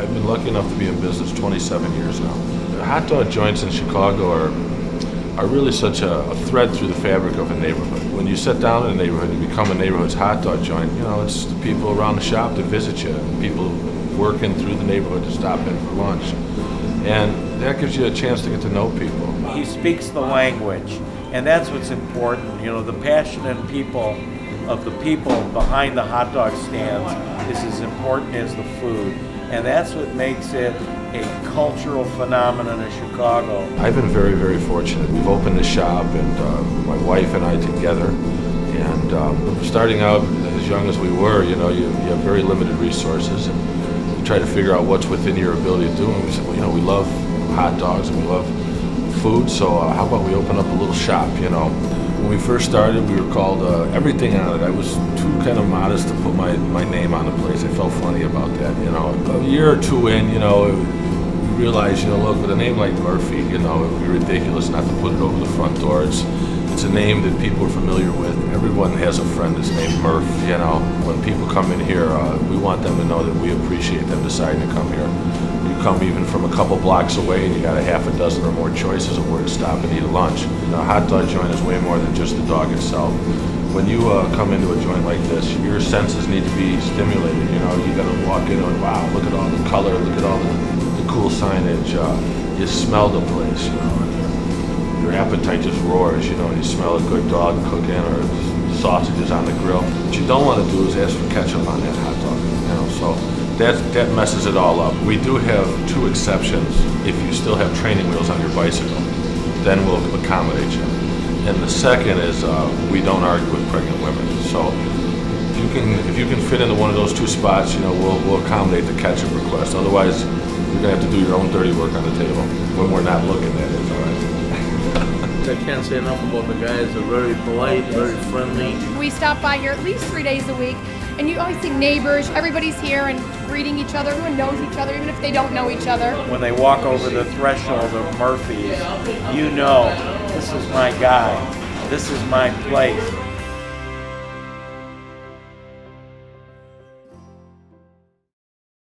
I've been lucky enough to be in business 27 years now. The hot dog joints in Chicago are really such a thread through the fabric of a neighborhood. When you sit down in a neighborhood and become a neighborhood's hot dog joint, it's the people around the shop that visit you, people working through the neighborhood to stop in for lunch. And that gives you a chance to get to know people. He speaks the language, and that's what's important. The passionate people of the people behind the hot dog stands is as important as the food. And that's what makes it a cultural phenomenon in Chicago. I've been very, very fortunate. We've opened the shop, and my wife and I together. And starting out as young as we were, you have very limited resources, and you try to figure out what's within your ability to do. And we said, well, we love hot dogs and we love food, so how about we open up a little shop, When we first started, we were called Everything on It. I was too kind of modest to put my name on the place. I felt funny about that, A year or two in, we realized, look, with a name like Murphy, it would be ridiculous not to put it over the front door. It's a name that people are familiar with. Everyone has a friend that's named Murph, When people come in here, we want them to know that we appreciate them deciding to come here. You come even from a couple blocks away and you got a half a dozen or more choices of where to stop and eat a lunch. A hot dog joint is way more than just the dog itself. When you come into a joint like this, your senses need to be stimulated. You got to walk in and wow, look at all the color, look at all the cool signage. You smell the place, Your appetite just roars, and you smell a good dog cooking or sausages on the grill. What you don't want to do is ask for ketchup on that hot dog, So that messes it all up. We do have two exceptions. If you still have training wheels on your bicycle, then we'll accommodate you. And the second is we don't argue with pregnant women. So if you can fit into one of those two spots, we'll accommodate the ketchup request. Otherwise, you're gonna have to do your own dirty work on the table when we're not looking at it. All right. I can't say enough about the guys. They're very polite, very friendly. We stop by here at least 3 days a week, and you always see neighbors. Everybody's here and greeting each other. Everyone knows each other, even if they don't know each other. When they walk over the threshold of Murphy's, this is my guy. This is my place.